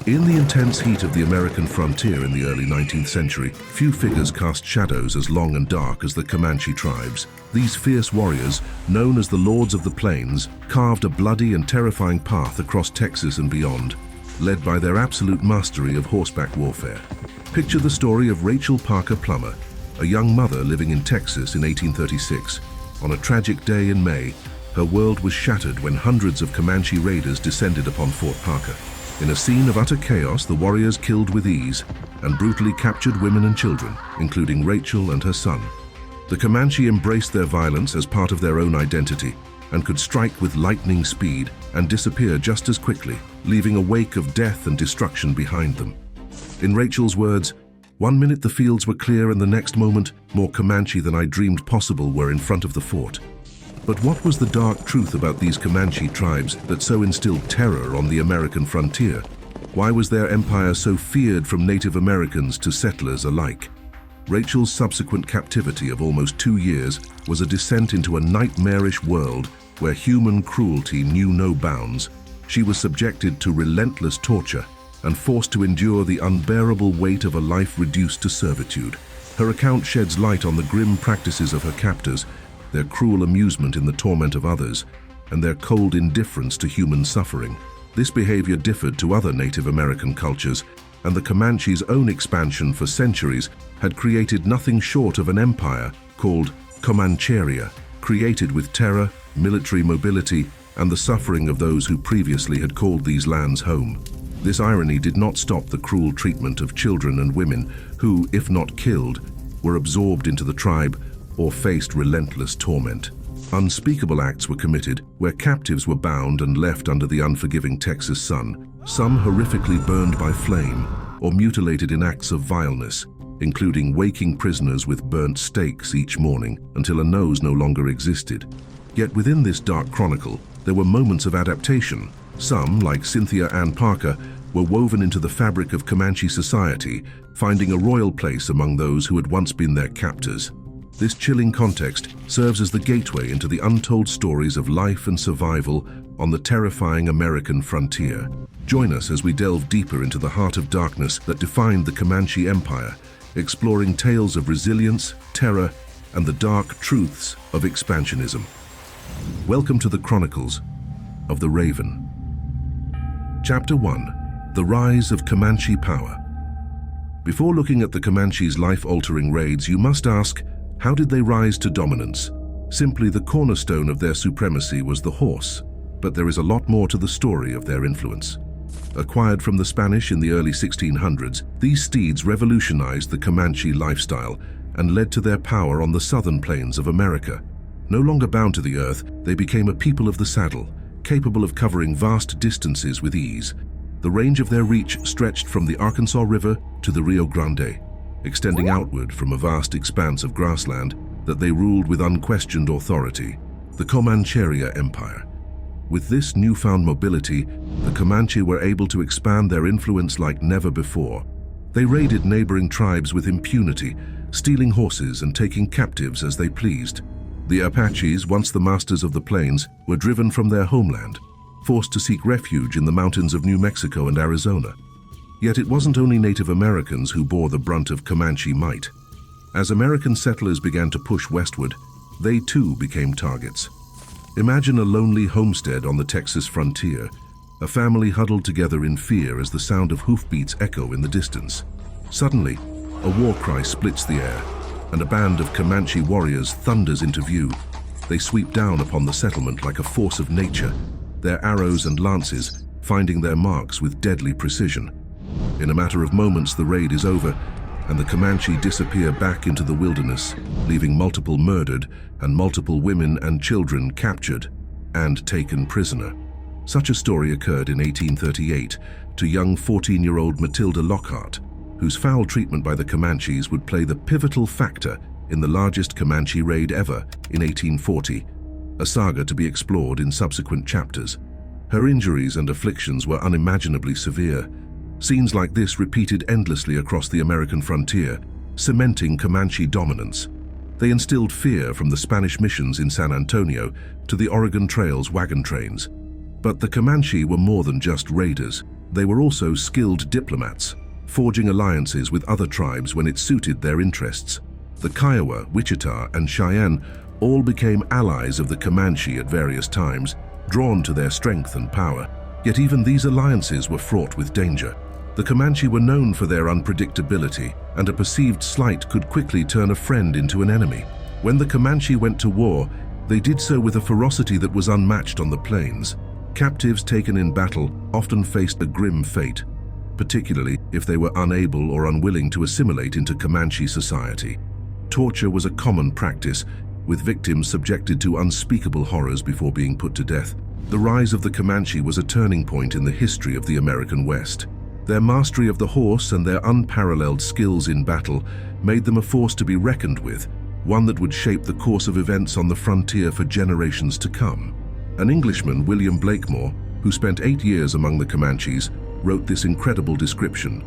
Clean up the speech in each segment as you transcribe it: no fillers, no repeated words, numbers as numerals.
In the intense heat of the American frontier in the early 19th century, few figures cast shadows as long and dark as the Comanche tribes. These fierce warriors, known as the Lords of the Plains, carved a bloody and terrifying path across Texas and beyond, led by their absolute mastery of horseback warfare. Picture the story of Rachel Parker Plummer, a young mother living in Texas in 1836. On a tragic day in May, her world was shattered when hundreds of Comanche raiders descended upon Fort Parker. In a scene of utter chaos, the warriors killed with ease and brutally captured women and children, including Rachel and her son. The Comanche embraced their violence as part of their own identity and could strike with lightning speed and disappear just as quickly, leaving a wake of death and destruction behind them. In Rachel's words, "One minute the fields were clear and the next moment, more Comanche than I dreamed possible were in front of the fort." But what was the dark truth about these Comanche tribes that so instilled terror on the American frontier? Why was their empire so feared from Native Americans to settlers alike? Rachel's subsequent captivity of almost 2 years was a descent into a nightmarish world where human cruelty knew no bounds. She was subjected to relentless torture and forced to endure the unbearable weight of a life reduced to servitude. Her account sheds light on the grim practices of her captors, their cruel amusement in the torment of others, and their cold indifference to human suffering. This behavior differed to other Native American cultures, and the Comanche's own expansion for centuries had created nothing short of an empire called Comancheria, created with terror, military mobility, and the suffering of those who previously had called these lands home. This irony did not stop the cruel treatment of children and women who, if not killed, were absorbed into the tribe or faced relentless torment. Unspeakable acts were committed where captives were bound and left under the unforgiving Texas sun, some horrifically burned by flame or mutilated in acts of vileness, including waking prisoners with burnt steaks each morning until a nose no longer existed. Yet within this dark chronicle, there were moments of adaptation. Some, like Cynthia Ann Parker, were woven into the fabric of Comanche society, finding a royal place among those who had once been their captors. This chilling context serves as the gateway into the untold stories of life and survival on the terrifying American frontier. Join us as we delve deeper into the heart of darkness that defined the Comanche Empire, exploring tales of resilience, terror, and the dark truths of expansionism. Welcome to the Chronicles of the Raven. Chapter 1: The Rise of Comanche Power. Before looking at the Comanche's life-altering raids, you must ask, how did they rise to dominance? Simply, the cornerstone of their supremacy was the horse, but there is a lot more to the story of their influence. Acquired from the Spanish in the early 1600s, these steeds revolutionized the Comanche lifestyle and led to their power on the southern plains of America. No longer bound to the earth, they became a people of the saddle, capable of covering vast distances with ease. The range of their reach stretched from the Arkansas River to the Rio Grande, extending outward from a vast expanse of grassland that they ruled with unquestioned authority, the Comancheria Empire. With this newfound mobility, the Comanche were able to expand their influence like never before. They raided neighboring tribes with impunity, stealing horses and taking captives as they pleased. The Apaches, once the masters of the plains, were driven from their homeland, forced to seek refuge in the mountains of New Mexico and Arizona. Yet it wasn't only Native Americans who bore the brunt of Comanche might. As American settlers began to push westward, they too became targets. Imagine a lonely homestead on the Texas frontier, a family huddled together in fear as the sound of hoofbeats echo in the distance. Suddenly, a war cry splits the air, and a band of Comanche warriors thunders into view. They sweep down upon the settlement like a force of nature, their arrows and lances finding their marks with deadly precision. In a matter of moments, the raid is over, and the Comanche disappear back into the wilderness, leaving multiple murdered and multiple women and children captured and taken prisoner. Such a story occurred in 1838 to young 14-year-old Mathilda Lockhart, whose foul treatment by the Comanches would play the pivotal factor in the largest Comanche raid ever in 1840, a saga to be explored in subsequent chapters. Her injuries and afflictions were unimaginably severe. Scenes like this repeated endlessly across the American frontier, cementing Comanche dominance. They instilled fear from the Spanish missions in San Antonio to the Oregon Trail's wagon trains. But the Comanche were more than just raiders. They were also skilled diplomats, forging alliances with other tribes when it suited their interests. The Kiowa, Wichita, and Cheyenne all became allies of the Comanche at various times, drawn to their strength and power. Yet even these alliances were fraught with danger. The Comanche were known for their unpredictability, and a perceived slight could quickly turn a friend into an enemy. When the Comanche went to war, they did so with a ferocity that was unmatched on the plains. Captives taken in battle often faced a grim fate, particularly if they were unable or unwilling to assimilate into Comanche society. Torture was a common practice, with victims subjected to unspeakable horrors before being put to death. The rise of the Comanche was a turning point in the history of the American West. Their mastery of the horse and their unparalleled skills in battle made them a force to be reckoned with, one that would shape the course of events on the frontier for generations to come. An Englishman, William Blakemore, who spent 8 years among the Comanches, wrote this incredible description.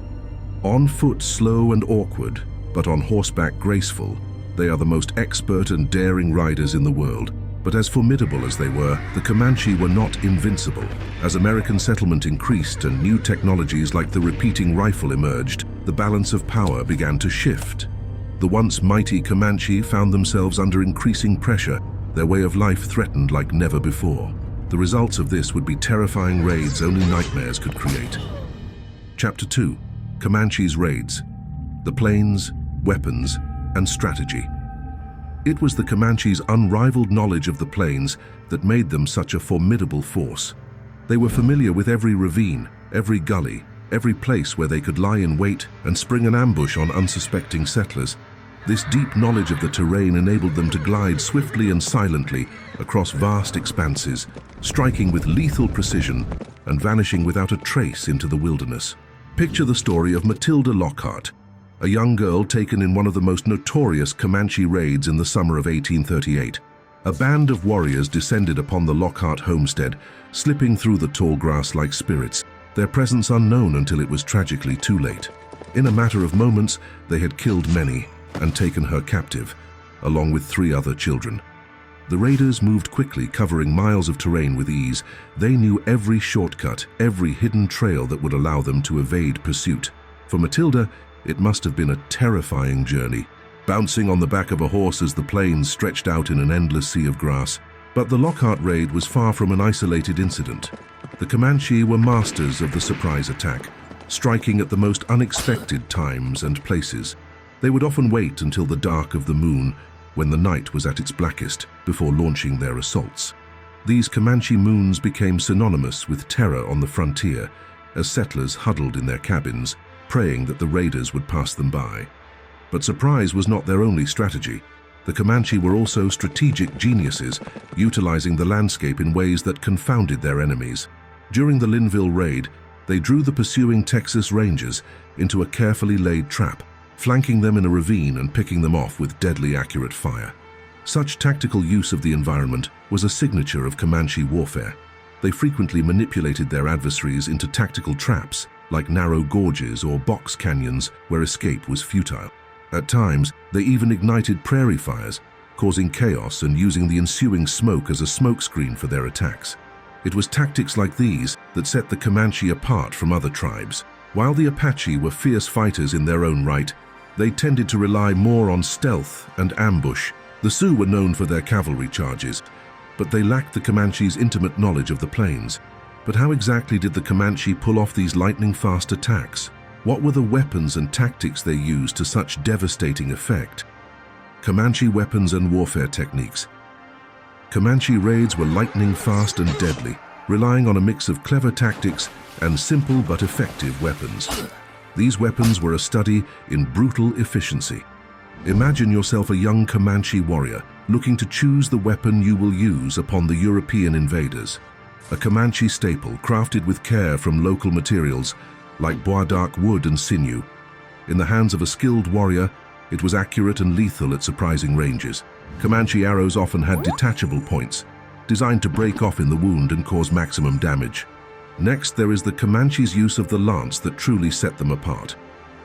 On foot slow and awkward, but on horseback graceful, they are the most expert and daring riders in the world. But as formidable as they were, the Comanche were not invincible. As American settlement increased and new technologies like the repeating rifle emerged, the balance of power began to shift. The once mighty Comanche found themselves under increasing pressure, their way of life threatened like never before. The results of this would be terrifying raids only nightmares could create. Chapter 2. Comanche's Raids. The Plains, Weapons, and Strategy. It was the Comanches' unrivaled knowledge of the plains that made them such a formidable force. They were familiar with every ravine, every gully, every place where they could lie in wait and spring an ambush on unsuspecting settlers. This deep knowledge of the terrain enabled them to glide swiftly and silently across vast expanses, striking with lethal precision and vanishing without a trace into the wilderness. Picture the story of Mathilda Lockhart, a young girl taken in one of the most notorious Comanche raids in the summer of 1838. A band of warriors descended upon the Lockhart homestead, slipping through the tall grass like spirits, their presence unknown until it was tragically too late. In a matter of moments, they had killed many and taken her captive, along with 3 other children. The raiders moved quickly, covering miles of terrain with ease. They knew every shortcut, every hidden trail that would allow them to evade pursuit. For Mathilda, it must have been a terrifying journey, bouncing on the back of a horse as the plains stretched out in an endless sea of grass. But the Lockhart raid was far from an isolated incident. The Comanche were masters of the surprise attack, striking at the most unexpected times and places. They would often wait until the dark of the moon, when the night was at its blackest, before launching their assaults. These Comanche moons became synonymous with terror on the frontier, as settlers huddled in their cabins, praying that the raiders would pass them by. But surprise was not their only strategy. The Comanche were also strategic geniuses, utilizing the landscape in ways that confounded their enemies. During the Linville raid, they drew the pursuing Texas Rangers into a carefully laid trap, flanking them in a ravine and picking them off with deadly accurate fire. Such tactical use of the environment was a signature of Comanche warfare. They frequently manipulated their adversaries into tactical traps, like narrow gorges or box canyons where escape was futile. At times, they even ignited prairie fires, causing chaos and using the ensuing smoke as a smokescreen for their attacks. It was tactics like these that set the Comanche apart from other tribes. While the Apache were fierce fighters in their own right, they tended to rely more on stealth and ambush. The Sioux were known for their cavalry charges, but they lacked the Comanche's intimate knowledge of the plains. But how exactly did the Comanche pull off these lightning-fast attacks? What were the weapons and tactics they used to such devastating effect? Comanche weapons and warfare techniques. Comanche raids were lightning-fast and deadly, relying on a mix of clever tactics and simple but effective weapons. These weapons were a study in brutal efficiency. Imagine yourself a young Comanche warrior looking to choose the weapon you will use upon the European invaders. A Comanche staple crafted with care from local materials like bois d'arc wood and sinew. In the hands of a skilled warrior, it was accurate and lethal at surprising ranges. Comanche arrows often had detachable points, designed to break off in the wound and cause maximum damage. Next, there is the Comanche's use of the lance that truly set them apart.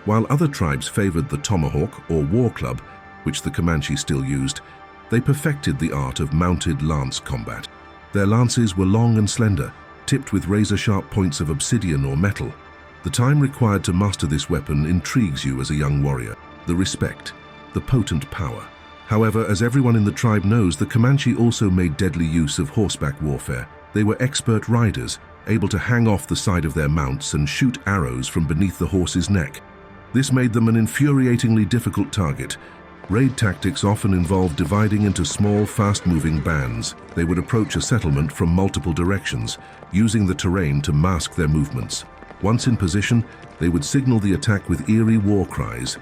While other tribes favored the tomahawk or war club, which the Comanche still used, they perfected the art of mounted lance combat. Their lances were long and slender, tipped with razor-sharp points of obsidian or metal. The time required to master this weapon intrigues you as a young warrior. The respect, the potent power. However, as everyone in the tribe knows, the Comanche also made deadly use of horseback warfare. They were expert riders, able to hang off the side of their mounts and shoot arrows from beneath the horse's neck. This made them an infuriatingly difficult target. Raid tactics often involved dividing into small, fast-moving bands. They would approach a settlement from multiple directions, using the terrain to mask their movements. Once in position, they would signal the attack with eerie war cries,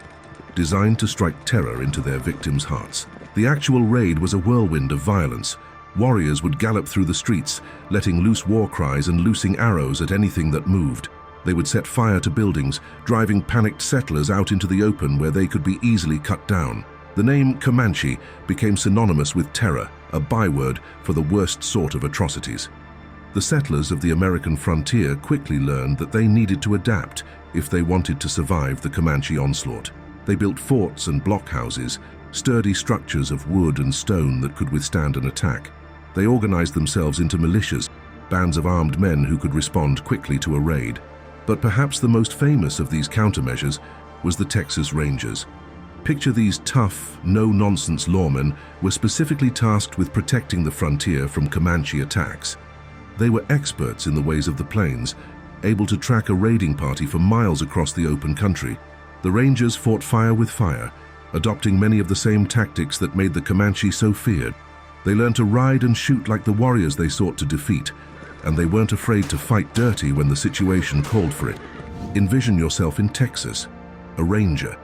designed to strike terror into their victims' hearts. The actual raid was a whirlwind of violence. Warriors would gallop through the streets, letting loose war cries and loosing arrows at anything that moved. They would set fire to buildings, driving panicked settlers out into the open where they could be easily cut down. The name Comanche became synonymous with terror, a byword for the worst sort of atrocities. The settlers of the American frontier quickly learned that they needed to adapt if they wanted to survive the Comanche onslaught. They built forts and blockhouses, sturdy structures of wood and stone that could withstand an attack. They organized themselves into militias, bands of armed men who could respond quickly to a raid. But perhaps the most famous of these countermeasures was the Texas Rangers. Picture these tough, no-nonsense lawmen were specifically tasked with protecting the frontier from Comanche attacks. They were experts in the ways of the plains, able to track a raiding party for miles across the open country. The Rangers fought fire with fire, adopting many of the same tactics that made the Comanche so feared. They learned to ride and shoot like the warriors they sought to defeat, and they weren't afraid to fight dirty when the situation called for it. Envision yourself in Texas, a ranger.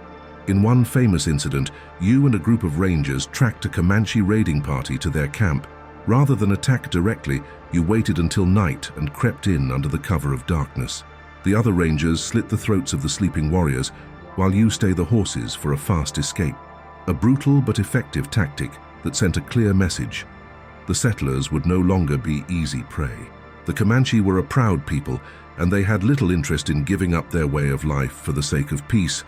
In one famous incident, you and a group of rangers tracked a Comanche raiding party to their camp. Rather than attack directly, you waited until night and crept in under the cover of darkness. The other rangers slit the throats of the sleeping warriors, while you stayed the horses for a fast escape. A brutal but effective tactic that sent a clear message. The settlers would no longer be easy prey. The Comanche were a proud people, and they had little interest in giving up their way of life for the sake of peace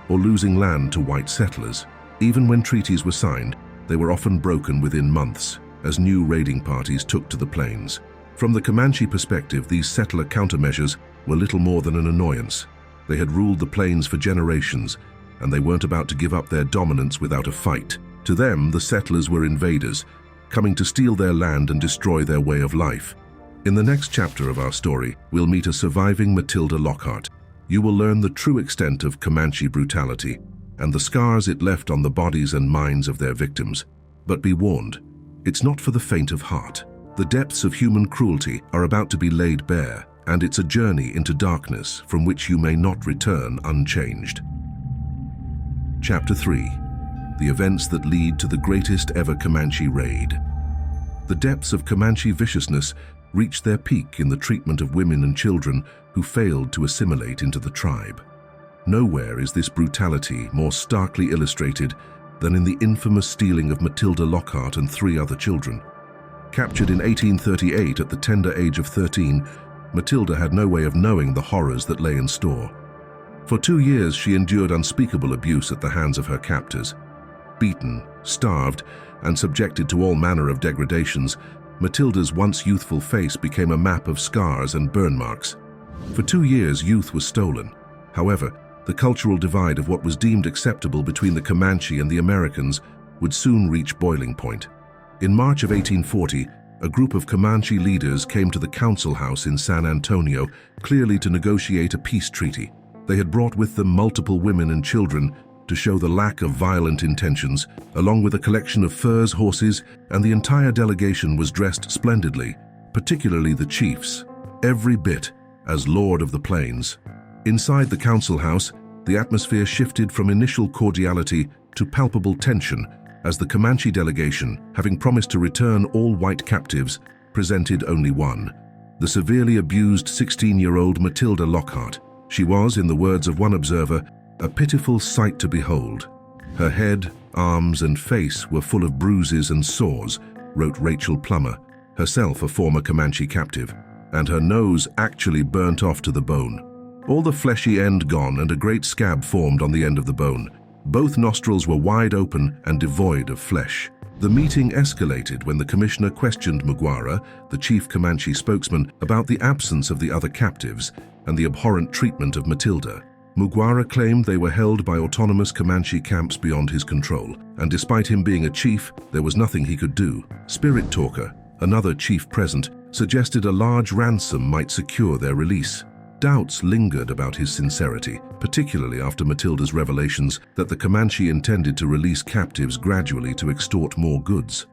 or losing land to white settlers. Even when treaties were signed, they were often broken within months, as new raiding parties took to the plains. From the Comanche perspective, these settler countermeasures were little more than an annoyance. They had ruled the plains for generations, and they weren't about to give up their dominance without a fight. To them, the settlers were invaders, coming to steal their land and destroy their way of life. In the next chapter of our story, we'll meet a surviving Mathilda Lockhart. You will learn the true extent of Comanche brutality and the scars it left on the bodies and minds of their victims. But be warned, it's not for the faint of heart. The depths of human cruelty are about to be laid bare, and it's a journey into darkness from which you may not return unchanged. Chapter 3. The events that lead to the greatest ever Comanche raid. The depths of Comanche viciousness reached their peak in the treatment of women and children who failed to assimilate into the tribe. Nowhere is this brutality more starkly illustrated than in the infamous stealing of Mathilda Lockhart and 3 other children. Captured in 1838 at the tender age of 13, Mathilda had no way of knowing the horrors that lay in store. For 2 years, she endured unspeakable abuse at the hands of her captors. Beaten, starved, and subjected to all manner of degradations, Mathilda's once youthful face became a map of scars and burn marks. For 2 years, youth was stolen. However, the cultural divide of what was deemed acceptable between the Comanche and the Americans would soon reach boiling point. In March of 1840, a group of Comanche leaders came to the council house in San Antonio, clearly to negotiate a peace treaty. They had brought with them multiple women and children to show the lack of violent intentions, along with a collection of furs, horses, and the entire delegation was dressed splendidly, particularly the chiefs, every bit as Lord of the Plains. Inside the council house, the atmosphere shifted from initial cordiality to palpable tension as the Comanche delegation, having promised to return all white captives, presented only one: the severely abused 16-year-old Mathilda Lockhart. She was, in the words of one observer, a pitiful sight to behold. Her head, arms, and face were full of bruises and sores, wrote Rachel Plummer, herself a former Comanche captive, and her nose actually burnt off to the bone. All the fleshy end gone and a great scab formed on the end of the bone. Both nostrils were wide open and devoid of flesh. The meeting escalated when the commissioner questioned Muguara, the chief Comanche spokesman, about the absence of the other captives and the abhorrent treatment of Mathilda. Muguara claimed they were held by autonomous Comanche camps beyond his control, and despite him being a chief, there was nothing he could do. Spirit Talker, another chief present, suggested a large ransom might secure their release. Doubts lingered about his sincerity, particularly after Mathilda's revelations that the Comanche intended to release captives gradually to extort more goods.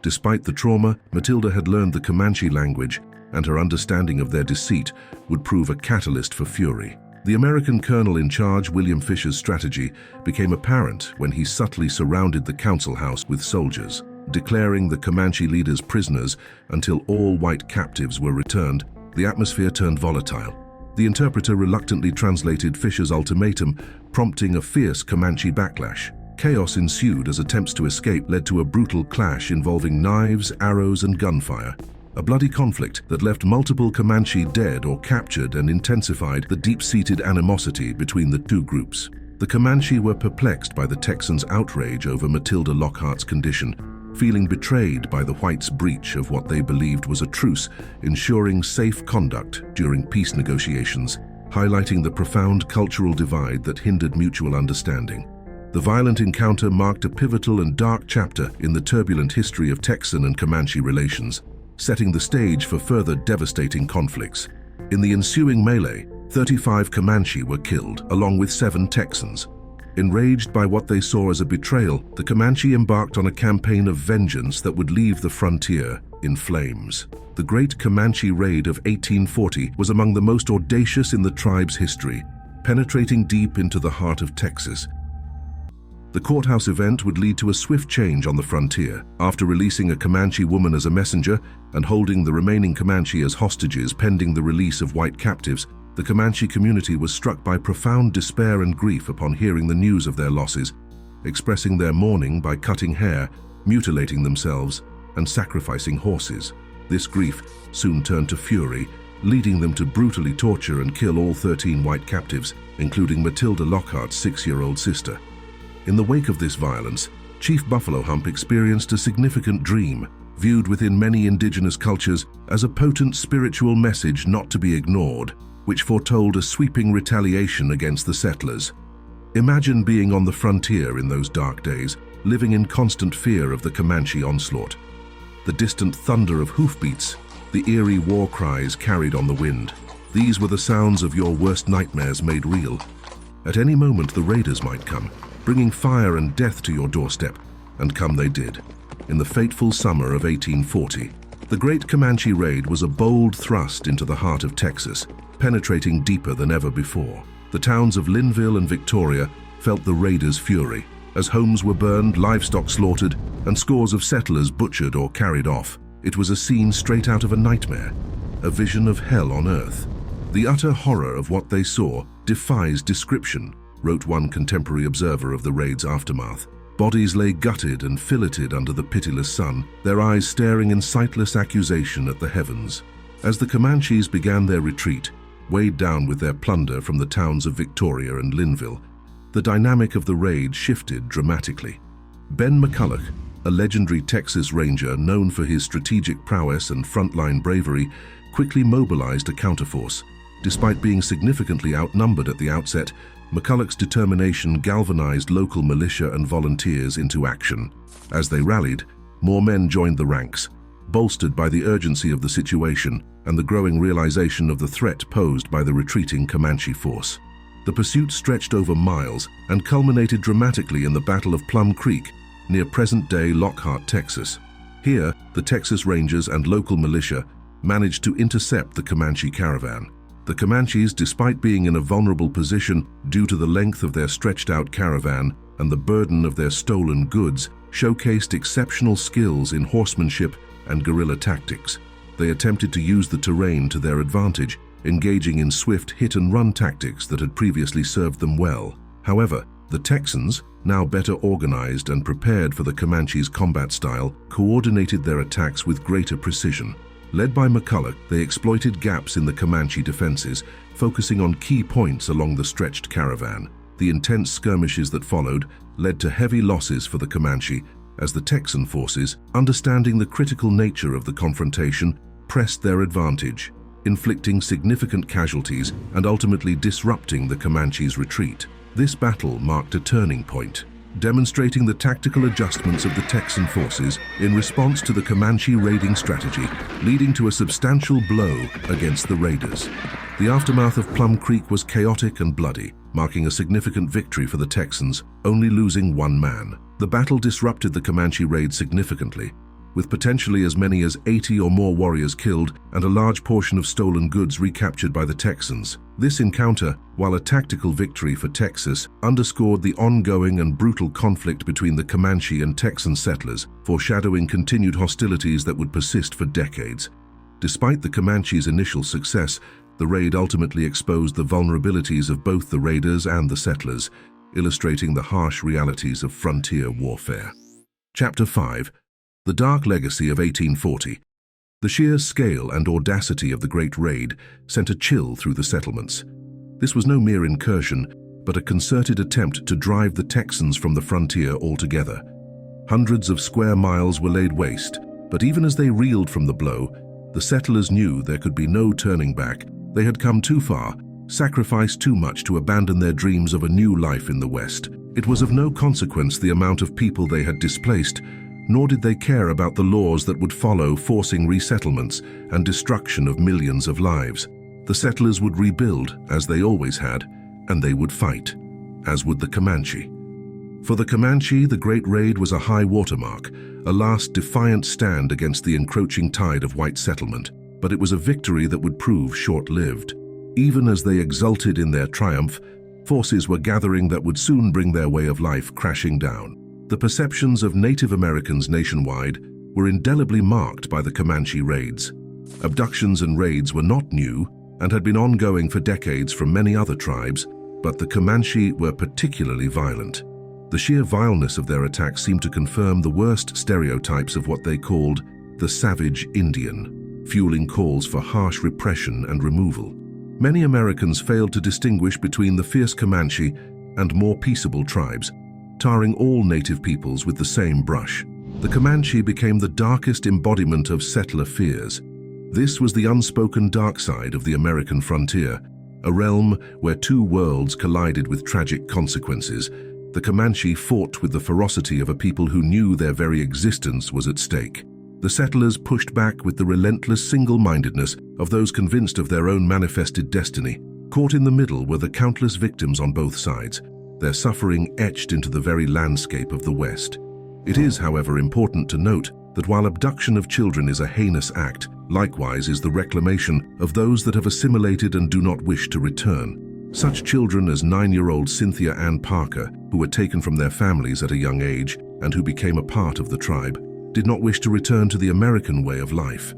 Despite the trauma, Mathilda had learned the Comanche language, and her understanding of their deceit would prove a catalyst for fury. The American colonel in charge, William Fisher's strategy, became apparent when he subtly surrounded the council house with soldiers, declaring the Comanche leaders prisoners until all white captives were returned. The atmosphere turned volatile. The interpreter reluctantly translated Fisher's ultimatum, prompting a fierce Comanche backlash. Chaos ensued as attempts to escape led to a brutal clash involving knives, arrows, and gunfire. A bloody conflict that left multiple Comanche dead or captured and intensified the deep-seated animosity between the two groups. The Comanche were perplexed by the Texans' outrage over Mathilda Lockhart's condition, feeling betrayed by the whites' breach of what they believed was a truce, ensuring safe conduct during peace negotiations, highlighting the profound cultural divide that hindered mutual understanding. The violent encounter marked a pivotal and dark chapter in the turbulent history of Texan and Comanche relations, setting the stage for further devastating conflicts. In the ensuing melee, 35 Comanche were killed, along with 7 Texans. Enraged by what they saw as a betrayal, the Comanche embarked on a campaign of vengeance that would leave the frontier in flames. The Great Comanche Raid of 1840 was among the most audacious in the tribe's history, penetrating deep into the heart of Texas. The courthouse event would lead to a swift change on the frontier. After releasing a Comanche woman as a messenger and holding the remaining Comanche as hostages pending the release of white captives, the Comanche community was struck by profound despair and grief upon hearing the news of their losses, expressing their mourning by cutting hair, mutilating themselves, and sacrificing horses. This grief soon turned to fury, leading them to brutally torture and kill all 13 white captives, including Mathilda Lockhart's 6-year-old sister. In the wake of this violence, Chief Buffalo Hump experienced a significant dream, viewed within many indigenous cultures as a potent spiritual message not to be ignored, which foretold a sweeping retaliation against the settlers. Imagine being on the frontier in those dark days, living in constant fear of the Comanche onslaught. The distant thunder of hoofbeats, the eerie war cries carried on the wind. These were the sounds of your worst nightmares made real. At any moment the raiders might come, bringing fire and death to your doorstep, and come they did. In the fateful summer of 1840, the Great Comanche Raid was a bold thrust into the heart of Texas, penetrating deeper than ever before. The towns of Linville and Victoria felt the raiders' fury, as homes were burned, livestock slaughtered, and scores of settlers butchered or carried off. It was a scene straight out of a nightmare, a vision of hell on earth. The utter horror of what they saw defies description, wrote one contemporary observer of the raid's aftermath. Bodies lay gutted and filleted under the pitiless sun, their eyes staring in sightless accusation at the heavens. As the Comanches began their retreat, weighed down with their plunder from the towns of Victoria and Linville, the dynamic of the raid shifted dramatically. Ben McCulloch, a legendary Texas Ranger known for his strategic prowess and frontline bravery, quickly mobilized a counterforce. Despite being significantly outnumbered at the outset, McCulloch's determination galvanized local militia and volunteers into action. As they rallied, more men joined the ranks, bolstered by the urgency of the situation and the growing realization of the threat posed by the retreating Comanche force. The pursuit stretched over miles and culminated dramatically in the Battle of Plum Creek, near present-day Lockhart, Texas. Here, the Texas Rangers and local militia managed to intercept the Comanche caravan. The Comanches, despite being in a vulnerable position due to the length of their stretched-out caravan and the burden of their stolen goods, showcased exceptional skills in horsemanship and guerrilla tactics. They attempted to use the terrain to their advantage, engaging in swift hit-and-run tactics that had previously served them well. However, the Texans, now better organized and prepared for the Comanches' combat style, coordinated their attacks with greater precision. Led by McCulloch, they exploited gaps in the Comanche defenses, focusing on key points along the stretched caravan. The intense skirmishes that followed led to heavy losses for the Comanche, as the Texan forces, understanding the critical nature of the confrontation, pressed their advantage, inflicting significant casualties and ultimately disrupting the Comanche's retreat. This battle marked a turning point, demonstrating the tactical adjustments of the Texan forces in response to the Comanche raiding strategy, leading to a substantial blow against the raiders. The aftermath of Plum Creek was chaotic and bloody, marking a significant victory for the Texans, only losing one man. The battle disrupted the Comanche raid significantly, with potentially as many as 80 or more warriors killed and a large portion of stolen goods recaptured by the Texans. This encounter, while a tactical victory for Texas, underscored the ongoing and brutal conflict between the Comanche and Texan settlers, foreshadowing continued hostilities that would persist for decades. Despite the Comanche's initial success, the raid ultimately exposed the vulnerabilities of both the raiders and the settlers, illustrating the harsh realities of frontier warfare. Chapter 5. The Dark Legacy of 1840. The sheer scale and audacity of the Great Raid sent a chill through the settlements. This was no mere incursion, but a concerted attempt to drive the Texans from the frontier altogether. Hundreds of square miles were laid waste, but even as they reeled from the blow, the settlers knew there could be no turning back. They had come too far, sacrificed too much to abandon their dreams of a new life in the West. It was of no consequence the amount of people they had displaced, nor did they care about the laws that would follow, forcing resettlements and destruction of millions of lives. The settlers would rebuild, as they always had, and they would fight, as would the Comanche. For the Comanche, the Great Raid was a high watermark, a last defiant stand against the encroaching tide of white settlement, but it was a victory that would prove short-lived. Even as they exulted in their triumph, forces were gathering that would soon bring their way of life crashing down. The perceptions of Native Americans nationwide were indelibly marked by the Comanche raids. Abductions and raids were not new and had been ongoing for decades from many other tribes, but the Comanche were particularly violent. The sheer vileness of their attacks seemed to confirm the worst stereotypes of what they called the savage Indian, fueling calls for harsh repression and removal. Many Americans failed to distinguish between the fierce Comanche and more peaceable tribes, tarring all native peoples with the same brush. The Comanche became the darkest embodiment of settler fears. This was the unspoken dark side of the American frontier, a realm where two worlds collided with tragic consequences. The Comanche fought with the ferocity of a people who knew their very existence was at stake. The settlers pushed back with the relentless single-mindedness of those convinced of their own manifested destiny. Caught in the middle were the countless victims on both sides, their suffering etched into the very landscape of the West. It is, however, important to note that while abduction of children is a heinous act, likewise is the reclamation of those that have assimilated and do not wish to return. Such children as 9-year-old Cynthia Ann Parker, who were taken from their families at a young age and who became a part of the tribe, did not wish to return to the American way of life.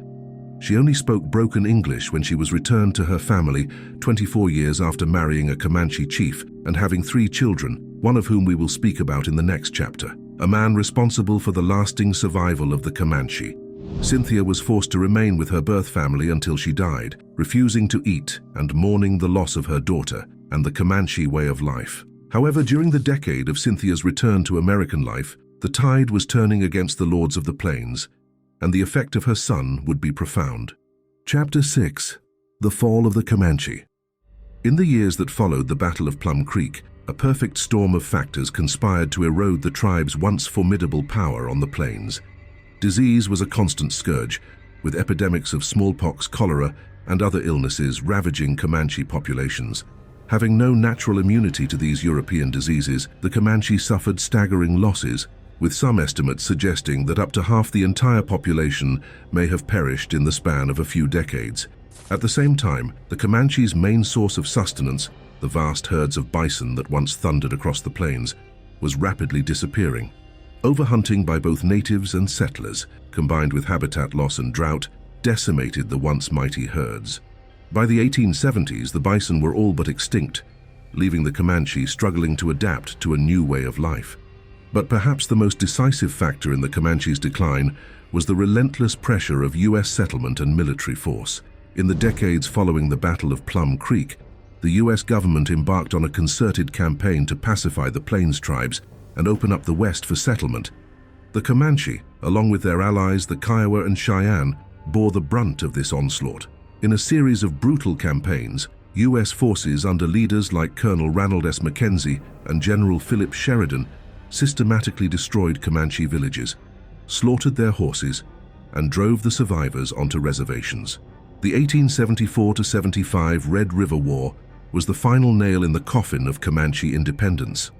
She only spoke broken English when she was returned to her family 24 years after marrying a Comanche chief and having 3 children, one of whom we will speak about in the next chapter, a man responsible for the lasting survival of the Comanche. Cynthia was forced to remain with her birth family until she died, refusing to eat and mourning the loss of her daughter and the Comanche way of life. However, during the decade of Cynthia's return to American life, the tide was turning against the lords of the plains, and the effect of her son would be profound. Chapter 6. The Fall of the Comanche. In the years that followed the Battle of Plum Creek, a perfect storm of factors conspired to erode the tribe's once formidable power on the plains. Disease was a constant scourge, with epidemics of smallpox, cholera, and other illnesses ravaging Comanche populations. Having no natural immunity to these European diseases, the Comanche suffered staggering losses, with some estimates suggesting that up to half the entire population may have perished in the span of a few decades. At the same time, the Comanche's main source of sustenance, the vast herds of bison that once thundered across the plains, was rapidly disappearing. Overhunting by both natives and settlers, combined with habitat loss and drought, decimated the once mighty herds. By the 1870s, the bison were all but extinct, leaving the Comanche struggling to adapt to a new way of life. But perhaps the most decisive factor in the Comanche's decline was the relentless pressure of U.S. settlement and military force. In the decades following the Battle of Plum Creek, the U.S. government embarked on a concerted campaign to pacify the Plains tribes and open up the West for settlement. The Comanche, along with their allies the Kiowa and Cheyenne, bore the brunt of this onslaught. In a series of brutal campaigns, U.S. forces under leaders like Colonel Ranald S. Mackenzie and General Philip Sheridan systematically destroyed Comanche villages, slaughtered their horses, and drove the survivors onto reservations. The 1874-75 Red River War was the final nail in the coffin of Comanche independence.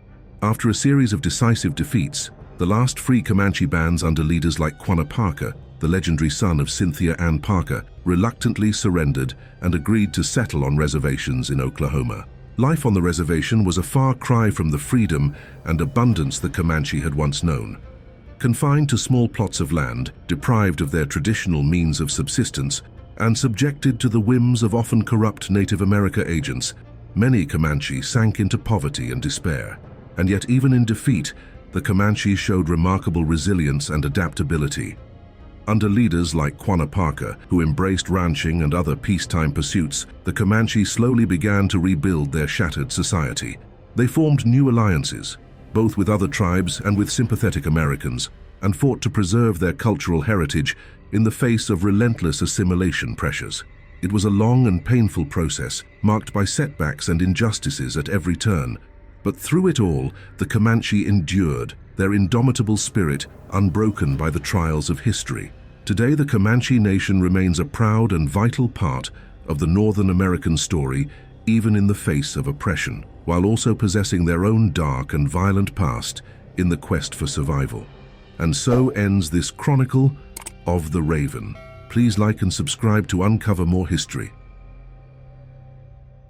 After a series of decisive defeats, the last free Comanche bands under leaders like Quanah Parker, the legendary son of Cynthia Ann Parker, reluctantly surrendered and agreed to settle on reservations in Oklahoma. Life on the reservation was a far cry from the freedom and abundance the Comanche had once known. Confined to small plots of land, deprived of their traditional means of subsistence, and subjected to the whims of often corrupt Native America agents, many Comanche sank into poverty and despair. And yet even in defeat, the Comanche showed remarkable resilience and adaptability. Under leaders like Quanah Parker, who embraced ranching and other peacetime pursuits, the Comanche slowly began to rebuild their shattered society. They formed new alliances, both with other tribes and with sympathetic Americans, and fought to preserve their cultural heritage in the face of relentless assimilation pressures. It was a long and painful process, marked by setbacks and injustices at every turn. But through it all, the Comanche endured, their indomitable spirit unbroken by the trials of history. Today, the Comanche Nation remains a proud and vital part of the Northern American story, even in the face of oppression, while also possessing their own dark and violent past in the quest for survival. And so ends this Chronicle of the Raven. Please like and subscribe to uncover more history.